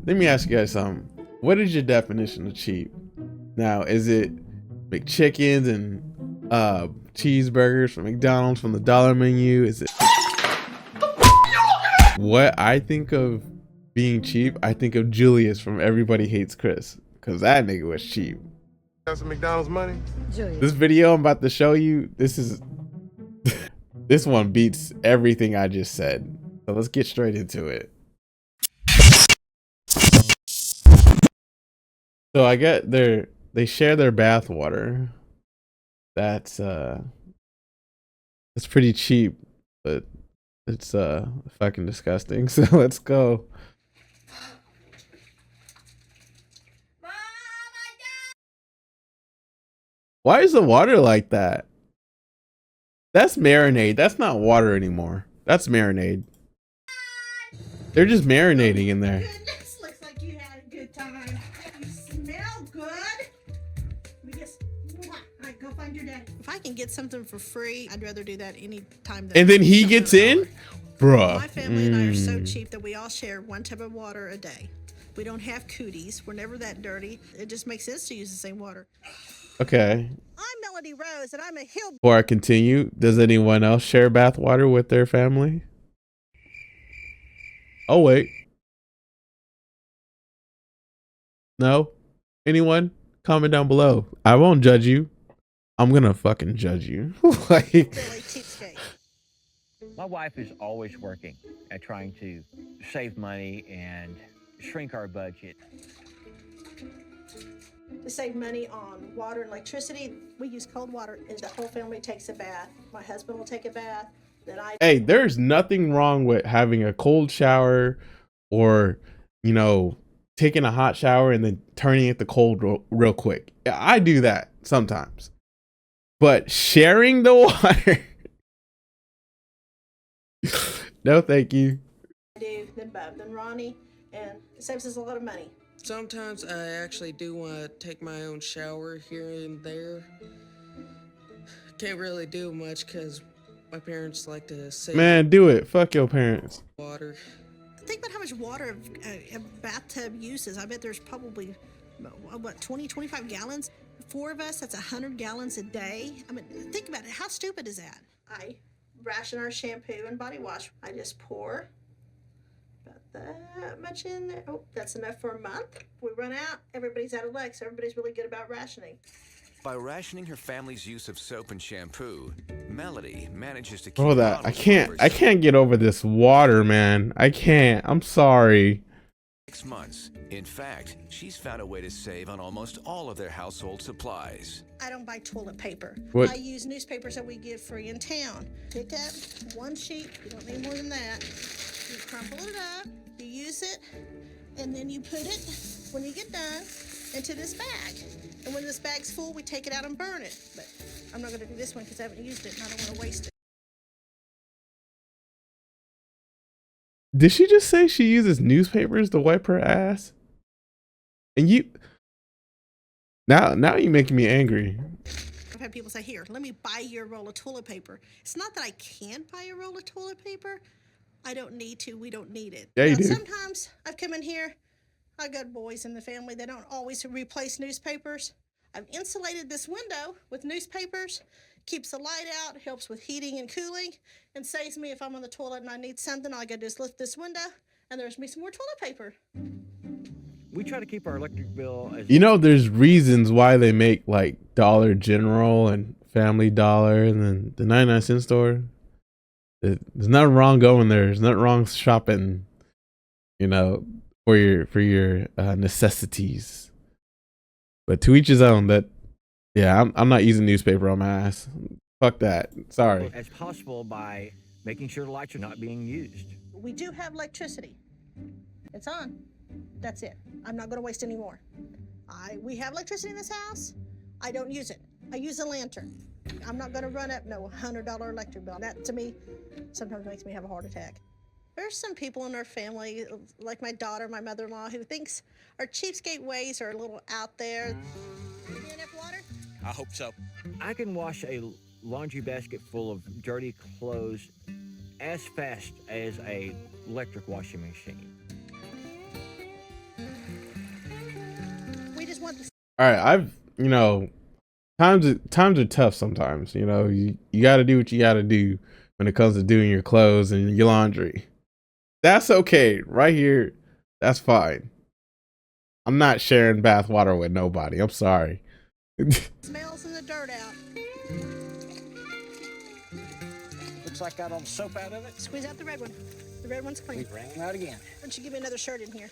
let me ask you guys something. What is your definition of cheap? Now, is it McChickens and cheeseburgers from McDonald's from the dollar menu? Is it what I think of being cheap? I think of Julius from Everybody Hates Chris, because that nigga was cheap. Got some McDonald's money? Julius. This video I'm about to show you, this is this one beats everything I just said. So let's get straight into it. So I get they share their bathwater. That's pretty cheap, but it's fucking disgusting. So let's go. Why is the water like that? That's marinade. That's not water anymore. That's marinade. They're just marinating in there. Goodness, looks like you had a good time. You smell good. We just, all right, go find your dad. If I can get something for free, I'd rather do that any time. And then he gets in? Bruh. My family and I are so cheap that we all share one tub of water a day. We don't have cooties. We're never that dirty. It just makes sense to use the same water. Okay. I'm Melody Rose, and I'm a hill. Before I continue, does anyone else share bathwater with their family? Oh, wait. No? Anyone? Comment down below. I won't judge you. I'm gonna fucking judge you. Like, Cheapskates. My wife is always working at trying to save money and shrink our budget. To save money on water and electricity, we use cold water, and the whole family takes a bath. My husband will take a bath. Then I. hey, there's nothing wrong with having a cold shower or, you know, taking a hot shower and then turning it to cold real quick. I do that sometimes. But sharing the water. No, thank you. I do, then Bub, then Ronnie, and it saves us a lot of money. Sometimes I actually do want to take my own shower here and there. Can't really do much because my parents like to save Man, do it. Fuck your parents. water. Think about how much water a bathtub uses. I bet there's probably, what, 20, 25 gallons? 4 of us, that's 100 gallons a day. I mean, think about it. How stupid is that? I ration our shampoo and body wash. I just pour about that much in there. Oh, that's enough for a month. If we run out, everybody's out of luck, so everybody's really good about rationing. By rationing her family's use of soap and shampoo, Melody manages to keep Bro, that I bottles can't over get over this water, man. I can't. I'm sorry. 6 months. In fact, she's found a way to save on almost all of their household supplies. I don't buy toilet paper. What? I use newspapers that we get free in town. Pick up one sheet. You don't need more than that. You crumple it up. You use it. And then you put it, when you get done, into this bag. And when this bag's full, we take it out and burn it. But I'm not going to do this one because I haven't used it and I don't want to waste it. Did she just say she uses newspapers to wipe her ass? And you now you're making me angry. I've had people say, here, let me buy you a roll of toilet paper. It's not that I can't buy a roll of toilet paper. I don't need to. We don't need it. Yeah, you Now, do. sometimes I've come in here. I got boys in the family. They don't always replace newspapers. I've insulated this window with newspapers. Keeps the light out, helps with heating and cooling, and saves me if I'm on the toilet and I need something. All I gotta do is lift this window, and there's me some more toilet paper. We try to keep our electric bill as You know, there's reasons why they make like Dollar General and Family Dollar and then the 99-cent store. There's nothing wrong going there. There's nothing wrong shopping, you know, for your necessities. But to each his own. That, yeah, I'm not using newspaper on my ass. Fuck that. Sorry. as possible by making sure the lights are not being used. We do have electricity. It's on. That's it. I'm not gonna waste any more. We have electricity in this house. I don't use it. I use a lantern. I'm not gonna run up no $100 electric bill. That to me sometimes makes me have a heart attack. There's some people in our family, like my daughter, my mother-in-law, who thinks our cheapskate ways are a little out there. You get enough water? I hope so. I can wash a laundry basket full of dirty clothes as fast as a electric washing machine. just want the All right, times are tough sometimes. You got to do what you got to do when it comes to doing your clothes and your laundry. That's okay, right here. That's fine. I'm not sharing bath water with nobody. I'm sorry. smells and the dirt out. Looks like got all the soap out of it. Squeeze out the red one. The red one's clean. We ran out again. Why don't you give me another shirt in here?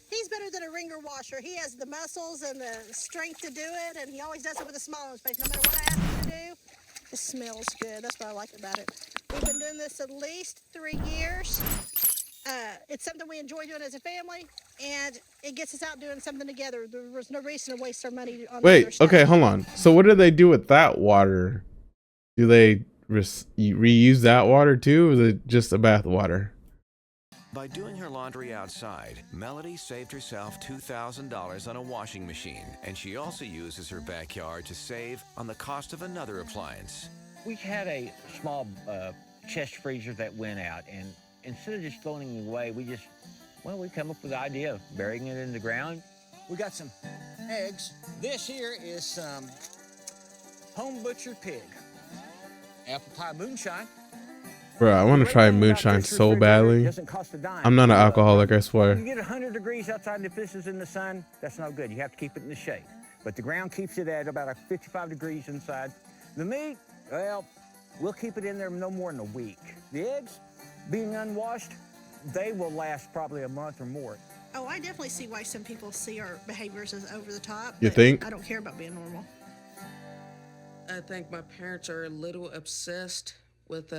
He's better than a ringer washer. He has the muscles and the strength to do it, and he always does it with a smile on his face. No matter what I ask him to do, it smells good. That's what I like about it. We've been doing this at least 3 years. It's something we enjoy doing as a family, and it gets us out doing something together. There was no reason to waste our money on other Wait, stuff. okay, hold on. So what do they do with that water? Do they reuse that water too, or is it just the bath water? By doing her laundry outside, Melody saved herself $2,000 on a washing machine, and she also uses her backyard to save on the cost of another appliance. We had a small chest freezer that went out, and instead of just throwing it away, we come up with the idea of burying it in the ground. We got some eggs. This here is some home butchered pig. Apple pie moonshine. Bro, I want to try moonshine so badly. Doesn't cost a dime. I'm not an alcoholic, I You swear. get 100 degrees outside, and if this is in the sun, that's no good. You have to keep it in the shade. But the ground keeps it at about 55 degrees inside. The meat, well, we'll keep it in there no more than a week. The eggs, being unwashed, they will last probably a month or more. Oh, I definitely see why some people see our behaviors as over the top. You but think? I don't care about being normal. I think my parents are a little obsessed with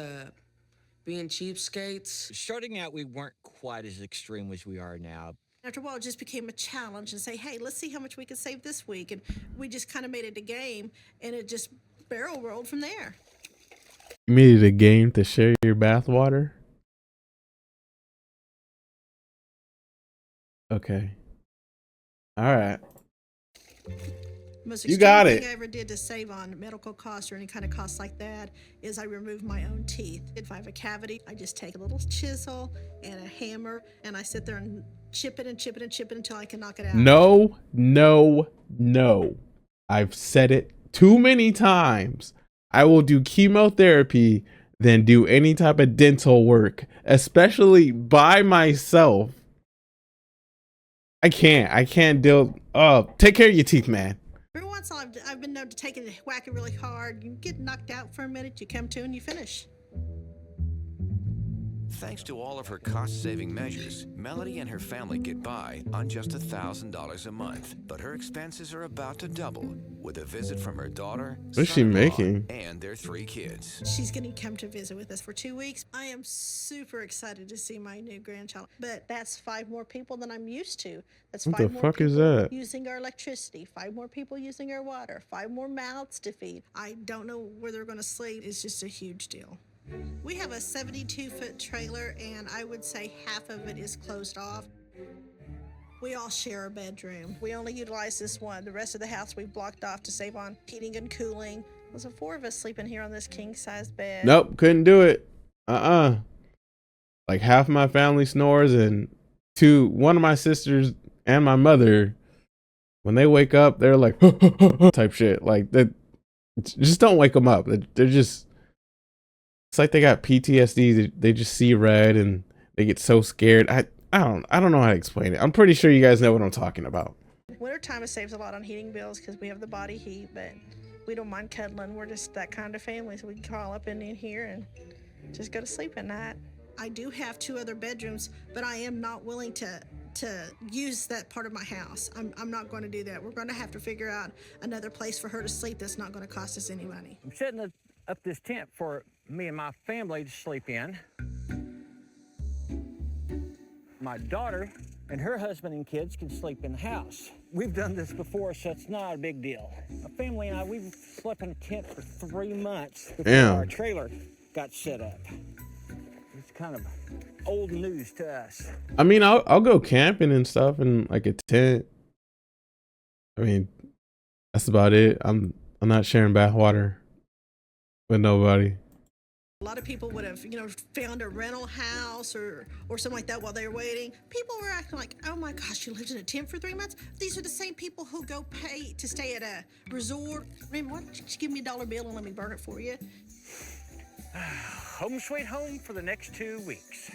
being cheapskates. Starting out, we weren't quite as extreme as we are now. After a while, it just became a challenge and say, hey, let's see how much we can save this week. And we just kind of made it a game, and it just barrel rolled from there. You made it a game to share your bath water? Okay. All right. Most You got extreme thing it. I ever did to save on medical costs or any kind of costs like that is I removed my own teeth. If I have a cavity, I just take a little chisel and a hammer, and I sit there and chip it and chip it and chip it until I can knock it out. No, no, no. I've said it too many times. I will do chemotherapy than do any type of dental work, especially by myself. I can't deal. Oh, take care of your teeth, man. Every once in a while, I've been known to take it and whack it really hard. You get knocked out for a minute, you come to and you finish. Thanks to all of her cost-saving measures, Melody and her family get by on just $1,000 a month. But her expenses are about to double with a visit from her daughter, What's she son-in-law, making? and their 3 kids. She's going to come to visit with us for 2 weeks. I am super excited to see my new grandchild, but that's 5 more people than I'm used to. That's What 5 the more fuck is people that? using our electricity, 5 more people using our water, 5 more mouths to feed. I don't know where they're going to sleep. It's just a huge deal. We have a 72-foot trailer, and I would say half of it is closed off. We all share a bedroom. We only utilize this one. The rest of the house we blocked off to save on heating and cooling. There's 4 of us sleeping here on this king-size bed. Nope, couldn't do it. Like half my family snores, and one of my sisters and my mother, when they wake up, they're like type shit. Like that, just don't wake them up. They're just. It's like they got PTSD. They just see red and they get so scared. I don't know how to explain it. I'm pretty sure you guys know what I'm talking about. Wintertime, it saves a lot on heating bills because we have the body heat, but we don't mind cuddling. We're just that kind of family, so we can crawl up in here and just go to sleep at night. I do have 2 other bedrooms, but I am not willing to use that part of my house. I'm not going to do that. We're going to have to figure out another place for her to sleep that's not going to cost us any money. I'm setting up this tent for me and my family to sleep in. My daughter and her husband and kids can sleep in the house. We've done this before, so it's not a big deal. My family and I, we've slept in a tent for 3 months before Damn. our trailer got set up. It's kind of old news to us. I mean, I'll go camping and stuff in like a tent. I mean, that's about it. I'm not sharing bath water with nobody. A lot of people would have, found a rental house or something like that while they were waiting. People were acting like, oh my gosh, you lived in a tent for 3 months? These are the same people who go pay to stay at a resort. I mean, why don't you give me $1 bill and let me burn it for you? Home sweet home for the next 2 weeks.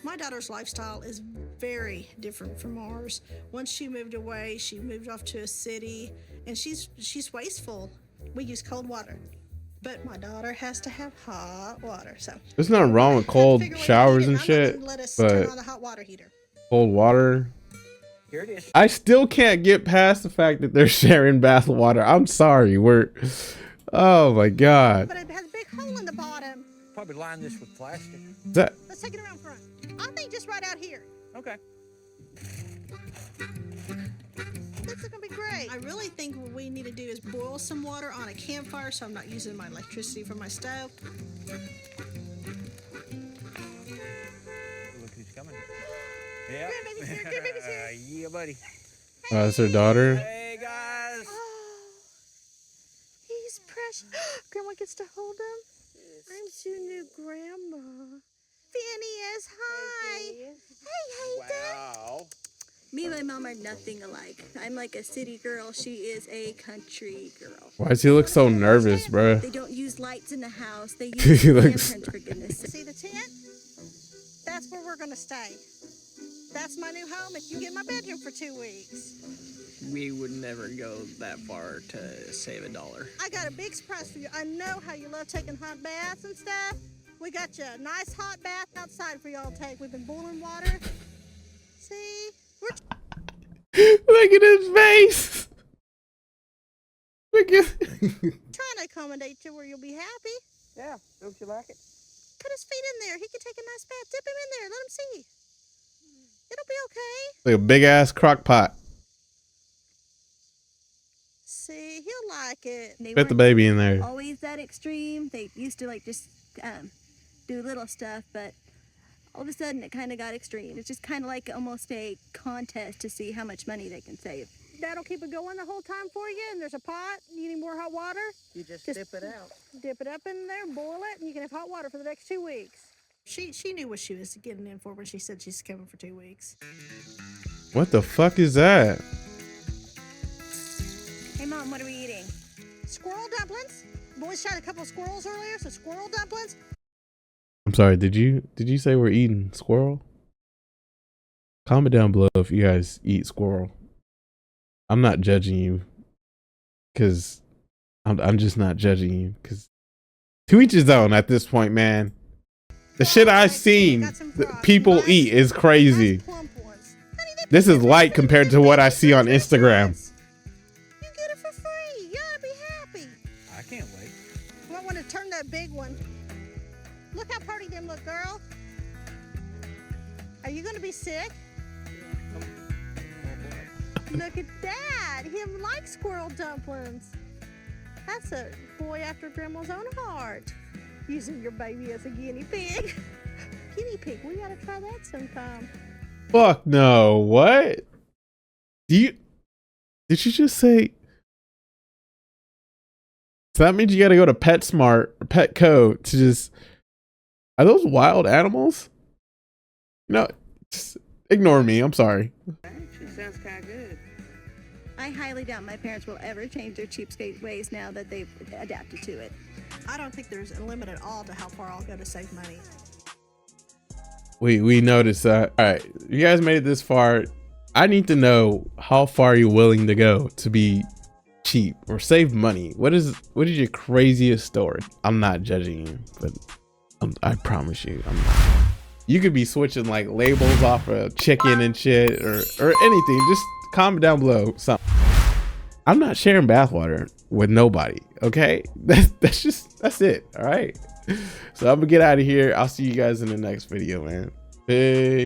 My daughter's lifestyle is very different from ours. Once she moved away, she moved off to a city, and she's wasteful. We use cold water, but my daughter has to have hot water. So there's nothing wrong with cold showers and shit, but turn on the hot water heater. Cold water. Here it is. I still can't get past the fact that they're sharing bath water. I'm sorry. Oh my god. But it has a big hole in the bottom. Probably line this with plastic. Let's take it around front. I think just right out here. Okay. This is gonna be great. I really think what we need to do is boil some water on a campfire so I'm not using my electricity from my stove. Look who's coming. Yeah. Grandbaby's here, grandbaby's here. Yeah, buddy. That's her daughter. Hey, guys. Oh, he's precious. Grandma gets to hold him. I'm your new grandma. Phineas, hi. Hey, Hayden. Wow. Me and my mom are nothing alike. I'm like a city girl. She is a country girl. Why does he look so nervous, bro? They don't use lights in the house. They He use looks- lanterns, for goodness sake. See the tent? That's where we're gonna stay. That's my new home, and you get my bedroom for 2 weeks. We would never go that far to save $1. I got a big surprise for you. I know how you love taking hot baths and stuff. We got you a nice hot bath outside for y'all to take. We've been boiling water. See? We're Look at his face. Look at. trying to accommodate you where you'll be happy. Yeah, don't you like it? Put his feet in there. He can take a nice bath. Dip him in there. Let him see. It'll be okay. Like a big ass crock pot. See, he'll like it. They Put the weren't baby in there. always that extreme. They used to like just do little stuff, but all of a sudden it kind of got extreme. It's just kind of like almost a contest to see how much money they can save. That'll keep it going the whole time for you. And there's a pot. You need more hot water. You just Just- dip it out. Dip it up in there, boil it, and you can have hot water for the next 2 weeks. She knew what she was getting in for when she said she's coming for 2 weeks. What the fuck is that? Hey mom, what are we eating? Squirrel dumplings. Boys shot a couple of squirrels earlier, so squirrel dumplings. I'm sorry. Did you say we're eating squirrel? Comment down below if you guys eat squirrel. I'm not judging you, cause I'm just not judging you, cause to each his own at this point, man. The shit I've seen that people eat is crazy. Nice plump ones. Honey, they This put is them light in compared to the what I fridge see on for Instagram. Christmas. You get it for free. You ought to be happy. I can't wait. You might want to turn that big one. Look how pretty them look, girl. Are you going to be sick? Look at that. Him like squirrel dumplings. That's a boy after grandma's own heart. Using your baby as a guinea pig. Guinea pig, we gotta try that sometime. Fuck no. What? Did you just say? So that means you gotta go to PetSmart or Petco to just. Are those wild animals? No, just ignore me. I'm sorry. Actually sounds kind of good. I highly doubt my parents will ever change their cheapskate ways now that they've adapted to it. I don't think there's a limit at all to how far I'll go to save money. We noticed that. All right, you guys made it this far. I need to know how far you're willing to go to be cheap or save money. What is your craziest story? I'm not judging you, but I promise you, I'm not. You could be switching like labels off of chicken and shit or anything. Just comment down below something. I'm not sharing bathwater with nobody. Okay, that's it. All right. So I'm gonna get out of here. I'll see you guys in the next video, man. Peace.